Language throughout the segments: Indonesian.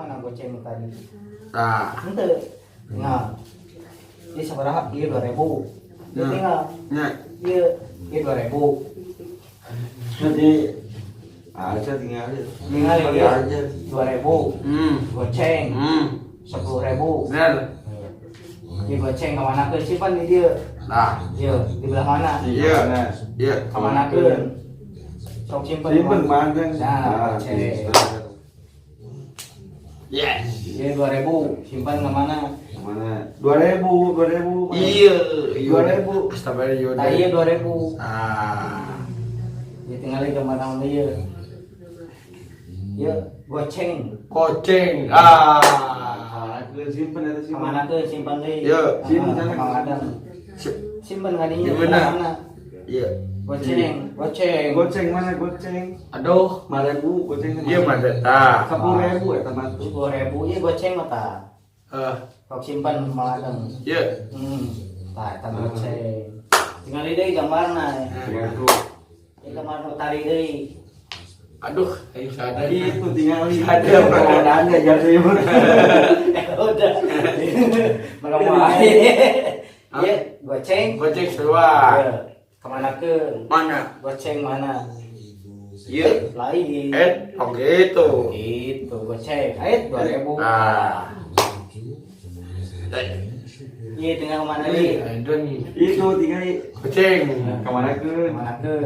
mana goceng tadi? Nah, Ente. Nah. Ini seberapa? Iya 2000. Dia tinggal. nya. Iya 2000. Jadi aja tinggal Aja 2000. Goceng. 10.000. Benar. Dia goceng kemana ke simpan di dia? Nah, Iya di belah mana? iya. Iya. Kemana ke? Sok simpan. Simpen mana? Nah, goceng. Yes. Dia 2000 simpan kemana? Mana? 2000. Iya, 2000. Astagfirullah. Nah iya 2000. Ah. Dia tinggal di kemana dia? Iya goceng. Koceng. Ah. Simpen atau simpen? Kemana ke simpan deh? Iya, simpan sana. Kemana ada? Simpan nggak di Di mana? mana? Iya. Goceng. Goceng mana goceng? Aduh. 5.000 goceng. Iya mana? Ah. 10.000 ya teman. 10.000 iya goceng mata. Kau simpan kemana ada? Iya. Tak goceng. Tinggal di deh gambar nah. Ini gambar tari deh. Aduh, ayo sadar. Itu tinggal Ada permodalannya jadi. Udah. Malam iya goceng. Goceng keluar. Iya. Kemana ke? Mana? Goceng mana? Iya. Lain. Oh gitu. Itu goceng. 2000. Ah. Iya tinggal mana nih? Itu nih. Itu tinggal Goceng. kemana ke? Kemana ke?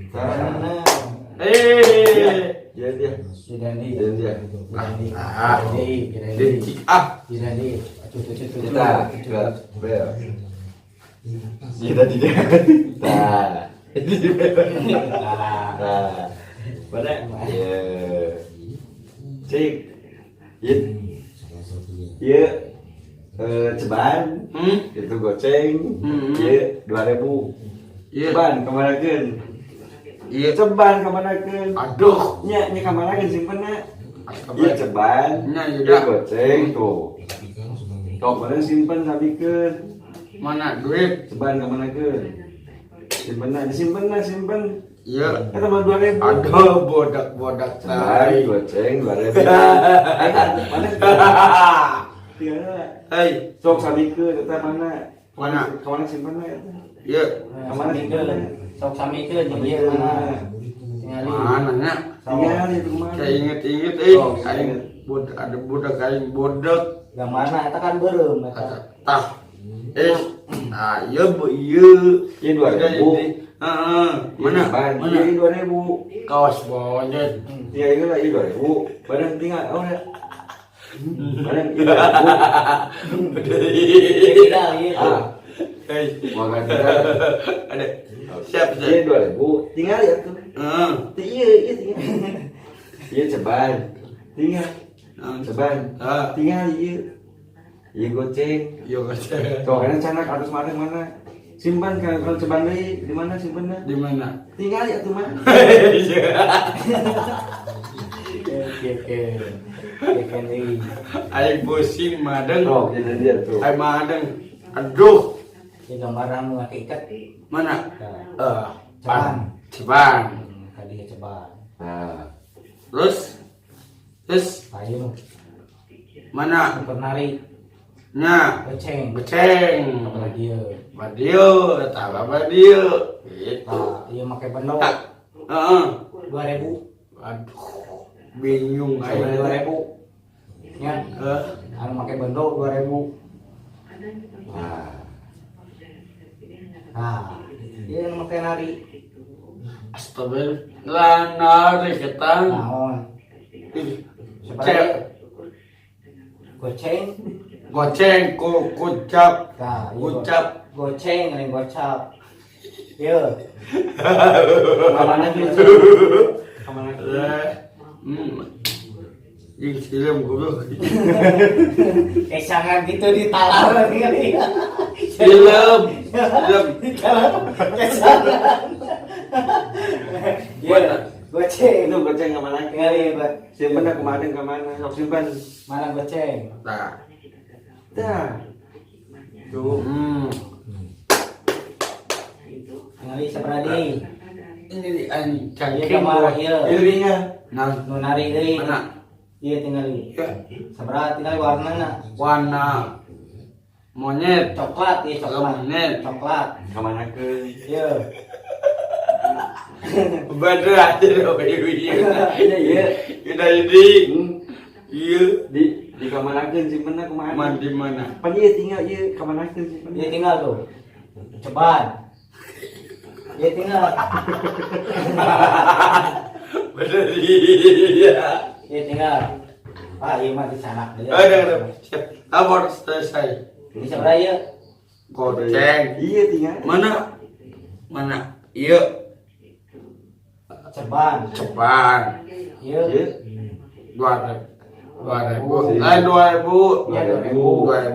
Sana. Mana? Dia dia. Jirandi. Dia. Jirandi. Ah. Jirandi. Cucu. Kita bel. Kita tidak. Nah. Nah. Mana? Ya. Cik. Ya. Ceban. Itu goceng. Ya 2000. Iya. Ceban kemana kan? Iya. Ceban kemana kan? Aduh. Nya kemana kan simpennya? Iya ceban. Nya Iya udah. goceng tuh. Kau kemarin simpen sabikan. Mana duit? Ceban kemana kan? Simpen. Iya. Kata mah 2000. Aduh, bodak Ceban tai. goceng 2000. Mana? Tiga. Hei, Sok sabikeun eta mana? Mana? Kemana simpennya? iya. Kemana simpen? Sok samikeun di dia mana? Tingali. Mana nya? Tinggal itu mana? Saya inget Oh, aing ada budak aing bodak. Gambarna eta kan beureum eta. Tah. Nah, iya bu, iya. Iya 2000. Heeh. Mana? Mana? Iya 2000. Kaos bonyet. Iya itu lah iya 2000. Badan tinggal ya. Badan Tidak gitu. Hei, Makan tidak. ada. Siap. Iya 2000. Tinggal ya tuh. Iya tinggal. Iya ceban. Tinggal. Ceban. Tinggal iya. Iya goceng. Yo goceng. Kau kan canak harus mana? Simpan kalau ceban deui di mana simpennya? Di mana? Tinggal ya tuh mah. Oke. Aing pusing madeng. Oh, jadi dia tuh. Aing madeng. Aduh. Ini gambaran mengakikat. Mana? Ceban. Ceban. Tadi ceban. Nah, Terus Ayo. mana? Pernari. Nya. Goceng. Goceng. Apalagi ya. Badio, tambah badio. Gitu. Nah, iya pakai bendo. Heeh. 2000. Aduh. Bingung Sampai aing. 2000. Ya. Anu pakai bendo 2000. Nah, iya yang pakai nari. Astagfirullah, nari ketang. Naon? Cek. Sebenarnya goceng. Goceng, kucap. Nah, iya, Gocap. Goceng, yang gocap. Iya. Kemana gitu? kemana? Ih, film goblok. Sangat gitu ditalar kali. Film. Iya, goceng. Itu goceng kemana? Kali, Pak. Simpennya kemarin kemana? Sok simpan. Mana goceng? Nah. Dah. Tuh. Ngali sebenarnya. Ini di Iya cangking kamar iya. Irinya. Nah, Nu nari deui. mana? Iya tinggali. Ya. Sabaraha tinggali warnana. Warna monyet. Coklat ya coklat. Monyet. Coklat. Kamanakeun. Iya. Bener aja dong iya. Iya. Kita ini. Iya. Di kamanakeun simpenna kumaha? Man di mana? Pan ieu tinggal ieu kamanakeun simpenna. Iya tinggal tuh. Ceban. Iya tinggal. Bener iya. Iya tinggal. Pak iya mah di sana. Ada. Abor selesai. Ini sabaraha ieu? Goceng. Iya tinggal. Mana? Iya. Ceban. Cepat. Iya. Iya. 2000. 2000. Iya 2000.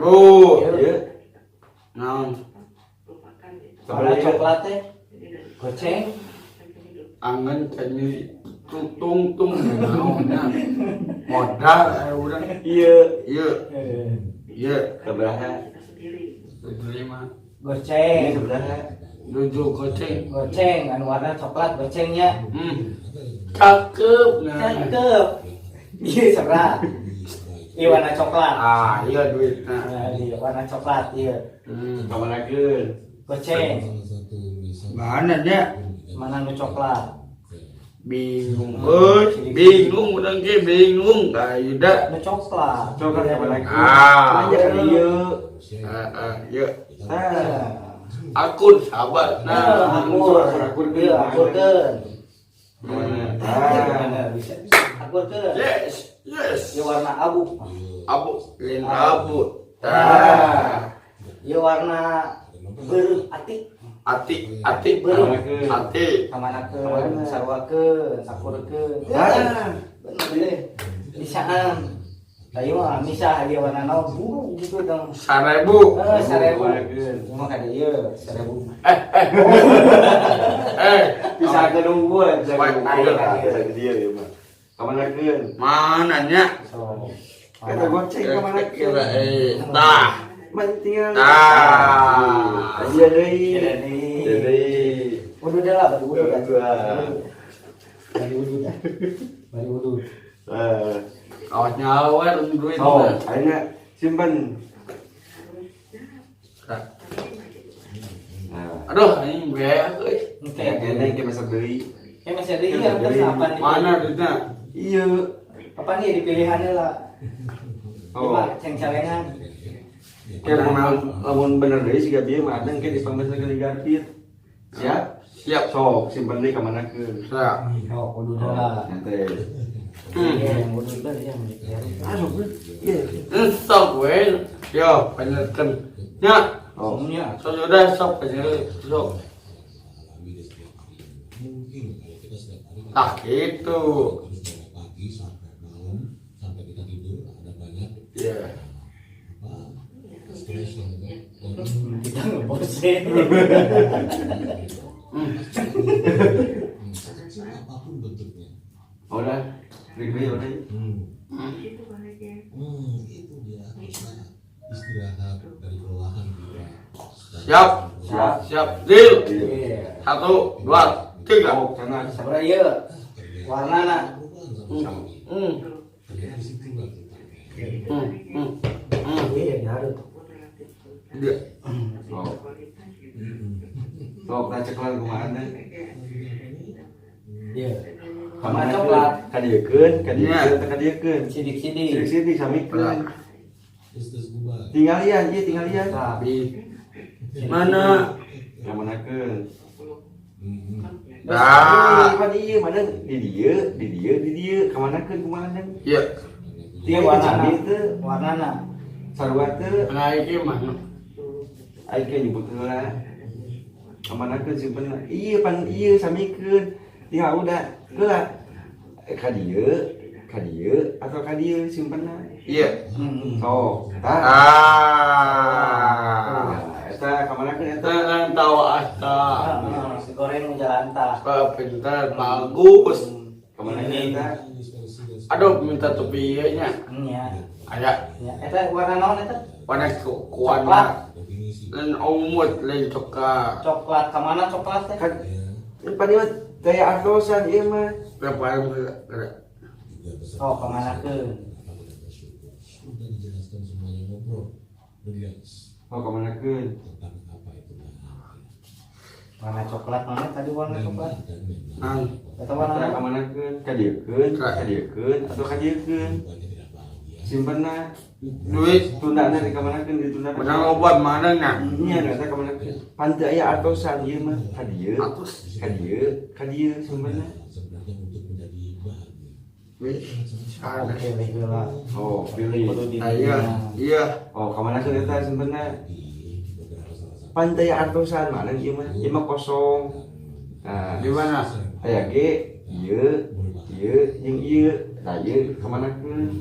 2000. Iya. Naon? Sabaraha coklat teh? Goceng. Angan tanya tung naonnya. Modal urang. Iya. Iya. Iya. Sabaraha? 75. Goceng. Ini sabaraha? 7 goceng. Goceng anu warna coklat gocengnya. Cakep. Cakep. Iya sabaraha? Iya warna coklat. Ah, iya duitna. Nah, iya warna coklat iya. Kamanakeun. Goceng. Mana nya? Mana nu coklat? Bingung. Bingung urang ge bingung. Kaida. Nu coklat. Coklat kamanakeun. Ah. Aja ka ieu. Iya. Ah. Akun sahabat. Nah, akur iya akurkeun. Ah. Bisa. Akurkeun. Yes. Ieu warna abu. Abu, lain abu. Ieu warna beureuh ati. Ati. Kamanakeun, sarwakeun, akurkeun. Ah. Bener deh. Bisaan. Ayo mah misah dia warna naon buru gitu dong. 1000. 1000. Cuma ka dieu 1000. Bisa ke nungguan, bisa Baik, ke dia ya mah. Kamanakeun. Mana nya? So. Eta goceng kamanakeun. Tah. Man tinggal. Tah. Iya deui. Iya deui. Iya deui. Wudu dah lah, bari wudu dah. Bari wudu. Bari wudu. Awas nyawer duit. Oh, ayeuna simpen. Aduh, anjing biaya euy. Oke. Kene ke masak deui. Masih ada iya kan apa nih? Mana duitnya? Iya. Apa nih di pilihannya lah? Oh. Coba ceng-celengan. Kayak lamun bener deui siga bieu mah adeng ke di pambesan kali garpit. Siap? Siap. Sok simpen deui kamanakeun. Siap. Oh, wudu dah lah. Santai. Iya, wudu dah ya. Asup iya. Stop we. Yo, panjatkeun. Nya, Oh, Semuanya. sudah stop aja. Stop. Ah, gitu. Iya. Kita ngebosen. udah. Ribet udah. Itu dia bisa istirahat dari kelelahan juga. Siap. Siap. Siap. Deal. Iya. 1, 2, 3. Oh, sana. Sabaraha ieu? Warnana. Ternyata di situ lah kita. Iya, diharut. Dia. Oh. Sok ceklan kumaha teh? Iya. Kamana Coklat. kadiekeun, kadiekeun. Sidik-sidik. Sidik-sidik samikeun. Terus gua Tinggalian, ieu tinggalian. Di mana? Kamanakeun. Dah. Pan ieu mana di dieu, kamanakeun kumaha teh? Iya. Iya, Tinggal warnana. cami teu, Warnana. sarua teu, Nah, iki mana? aya ke nyebut heula. Kamanakeun simpen. Ieu pan ieu samikeun. Tinggal udah heula. Ka dieu atau ka dieu simpenna. Iya. Sok, tah. Eta kamanakeun eta. Jangan tahu asta. Goreng jalanta. Pintar, bagus. Kamanakeun eta. Aduh, minta topi ieu nya. Nya. Aya. Ya, eta warna naon eta? Warna Coklat. kuana. Lain umut, lain coklat. Coklat, kamana coklat teh? Kan pan ieu gaya artosan ieu mah. Berapa gerak? Oh, kemanakeun? Sudah dijelaskan semuanya, ngobrol relax Oh kemana keun? tentang apa itu bahagia. Warna coklat mana tadi warna coklat? Dan memang Atau warna Kita apa? kemana keun? Kadiekeun atau kadiekeun? bukannya tidak bahagia. Simpenna duit tundana di kemana keun ditunda. menang obat mana nya Nya eta kemana keun? Pantai aya artosan ieu mah kadieu. atus Kadieu simpenna. Sebenarnya untuk menjadi bahagia. wih Oh, pilih heula. Oh, pilih. Kudu di iya Oh, kemana keun eta simpenna? Di beberapa salah satu Pantai artosan mana ieu mah? Ieu mah kosong. Nah, di mana aya ge ieu jeung ieu. Nah, ieu kemana keun?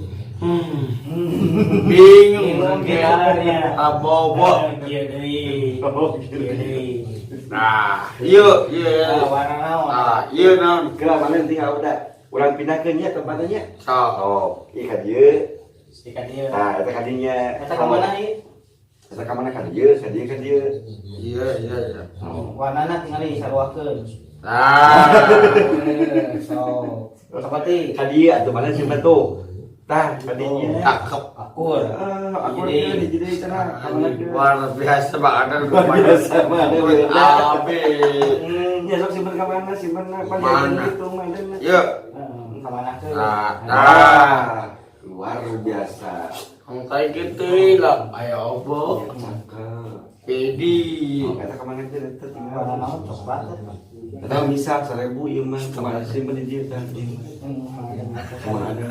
bingung Bingung abobo Iya deui. Oh, iya deui. nah iya Ah, warna naon? iya naon Kira mana tinggal udah urang pindahkeun nya tempatnya. so Oh, ieu ka dieu. Ikan dia. Nah, eta kadinya. Eta ka mana ieu? Eta ka mana ka dieu, ka dieu ka dieu. iya Oh, warnana tinggal disaruakeun. ah So, seperti Ka dieu atuh mana simpen tuh. Tah, kadinya. cakep akur. Aku di jadi cenah ka mana keun. luar biasa ada Biasa mah ada beda. abe Ya sok simpen ka mana, simpen na Mana? paling gitu mah ada mah. iya Ka mana ke? Ah, luar biasa. kayak gitu lah ayo obo Cakep. pedi Oh, eta ka mana keun eta Warna tinggal. naon coklat. Eta bisa 1000 ieu mah kemana simpen di dieu kan. Kemana ada.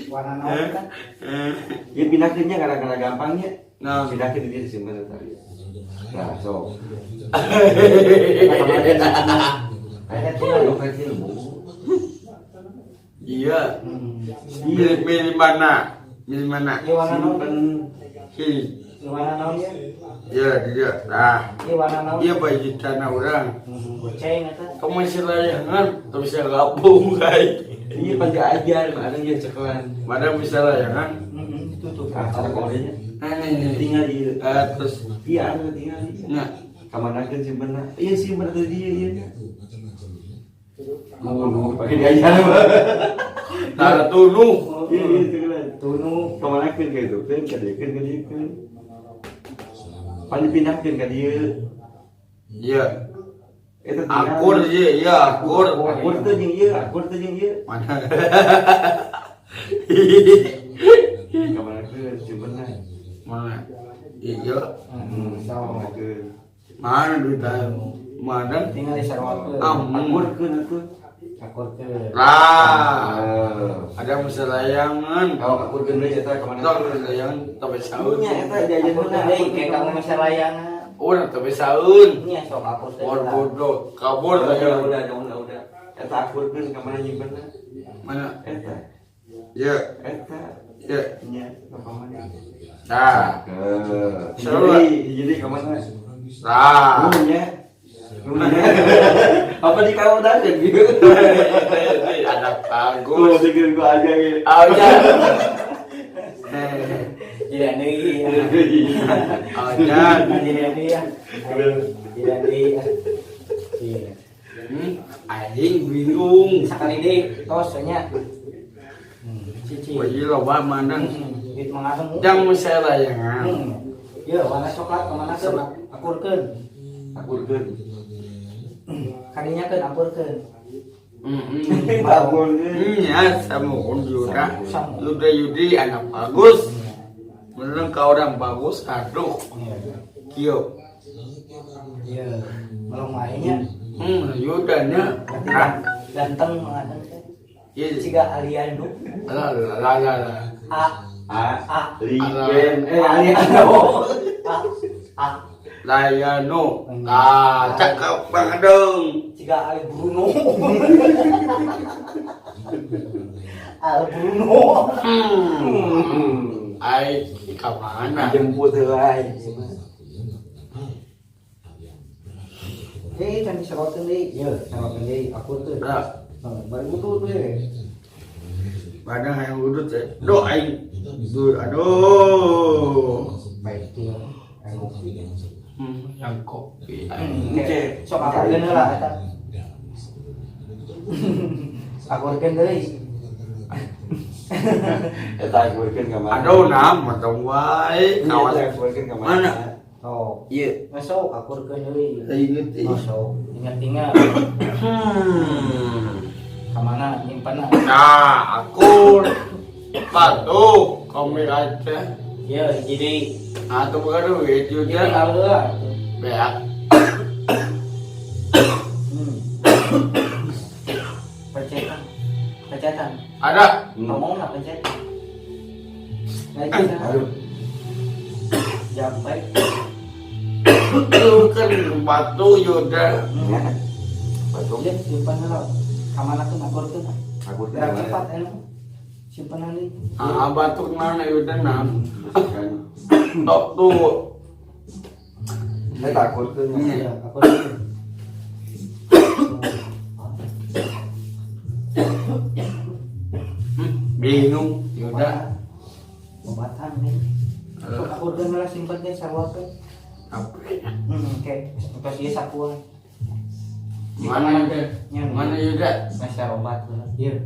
Warna naon kan? Ya pindahkeunnya gara-gara gampangnya. nah Pindahkeun di dieu simpen tadi. Nah, sok. Ada tinggal. iya milih mana Ini warna naon? Simpen Ini warna naon ya? iya dia nah Ini warna naon? iya baju tanah orang Goceng eta. kamu masih layangan tapi bisa gabung guys ini pada ajar, ada yang cekelan. mana bisa layangan Itu tuh. Nah, cara kodenya nah ini tinggal di terus iya ada tinggal di. nah Kamanakeun simpen. Iya simpen tadi dia iya. Mau pakai diajar mah. taruh tunu Iya iya cekelan. Tunu. Kamanakeun ka itu teh kadiekeun ka dieu keun. Pan dipindahkeun ka dieu. iya Eta tinggal. akur aja iya akur Akur teh jeung ieu, akur teh jeung ieu. mana Kamanakeun simpen. mana iya So, Kamanakeun. mana duit mana tinggal disaruakeun. Akurkeun atuh. Akurkeun. lah ada bisa layangan Kalau akurkeun deui eta Tong kamanakeun. layangan tapi saun Nya eta diajar Akur teh deui kayak kamu bisa layangan. orang tapi saun Nya sok akur teh. war bodoh kabur Udah, layangan udah. Eta akurkeun ka mana nyimpenna? mana Eta, iya eta iya nya ka mana? nah Seru. Jadi ka mana? nah Rumahnya. Rumahnya. Apa di kau dah gitu? ada Gua bagus pikir gua aja gitu. oh ya Jadi deui. oh ya Jadi deui ya. Jadi deui. Iya. anjing bingung Sekali deui tos nya. Cici. wajib loba mana Duit mangadeng. yang bisa layangan Iya, warna coklat kemana ke? Akurkeun. Akurkeun. Kadinya keun akurkeun. Akurkeun. ya sama Yuda Yudi anak bagus menurut kau orang bagus aduh kio Iya. Belum mainnya. Yudanya Ganteng mangadeng teh. iya Ciga Aliando. lah Ligen. Aliando. A. Layano cakep banget dong Ciga Ali Bruno. Al Bruno. ai kemana Jemput heulai. Can diserotin deui. Ieu, serotin deui akurkeun. nah Bari butuh teh. pada yang udut doain tuh aduh Baik itu. yang kopi Oke, sok akurkeun heula eta. Akurkeun deui. Eta akurkeun ka mana? Aduh nama dong wae kawan akurkeun ka mana? Oh, Ieu. masuk akurkeun deui. Ingat Masuk, ingat-ingat. Kamana nyimpanna? Nah, akur batu komik aja. Ya, jadi Atau bukan duit jadi juga. aleulah. Beak. Pencetan. Pencetan. Ada. Ngomong lah pencet. Lagi Aduh. jam baik. Itu kan batu juga. Ya. Batu. Dia simpan lah. Kamana tuh akurkeun. Akurkeun ka Berapa cepat mana? enak. Simpan ali. Ah, batu mana juga nam. Kan. Tok tuh. Eta akurkeun. Ya, akurkeun. Bingung juga. Obatan nih. Akurkeun lah simpan teh sarua teh. Apa? Oke, pas ieu sapuan. Mana juga? Mana juga? Master obat lah. Iya.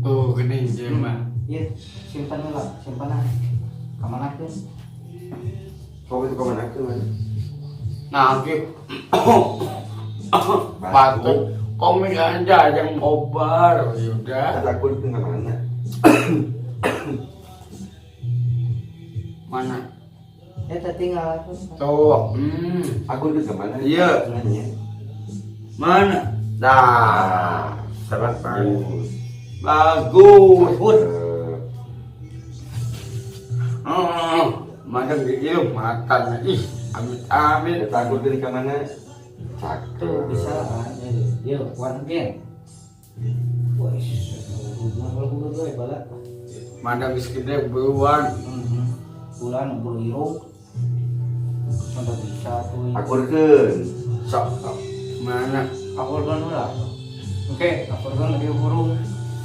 Tuh gini jema. Iya, simpan lah, simpan lah. Kamana keun? Kau itu kemana ke mana? Nah, batu komik aja yang obar udah. Eta akurkeun ka mana? Mana? Eta tinggal. Tuh. Akurkeun ka mana? Iya. Nanya. Mana? Dah. Salah Bagus. bagus. Eh, Mana gitu makan ih amit amit. Eta akurkeun ka mana? Tuh bisa kan. Iya, warna gen. Wes, udah dulu bala. Mana geus gede beruan. Bulan bulu irung. Contoh bisa tuh. Akurkeun. Sok. Mana? Akurkeun lah. Oke, akurkeun lagi burung.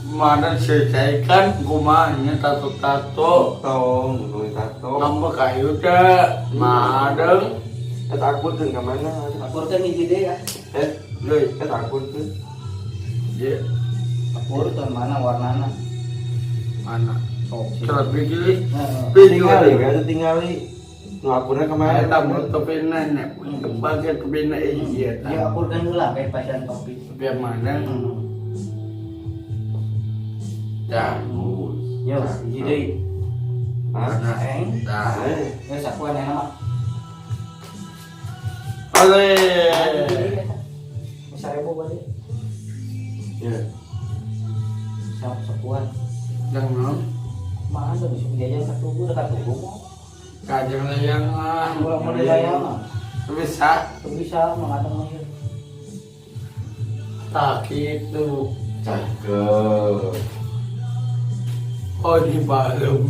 Mana selesaikan kumanya tato-tato. Tong, nulis tato. Ngambek kayu teh. Madeng. Eta akurkeun ka mana? Akurkeun hiji deui ya. Leuy. Eta akurkeun. Ye. Akurkeun mana warnana? Mana? Sok. Terus pilih. Nah, Tinggali, kan tinggali. Nu akurna ka mana? Eta mun topena nek bagian topena iya ya akurkeun heula kayak pasien kopi. biar mana? Dah. Yo, hiji deui. Hah? Eng. Dah. Eh, Ya sakuan enak mah. Ale. Bisa ribu balik. ya. Sakuan. Jangan. Mana tuh bisa jajan ke tubuh dekat tubuh mau. Kajang layangan. Kalau mau dilayang mah. Bisa. Tuh bisa mengatang mah. Tak gitu. Cakep. Oh di balum.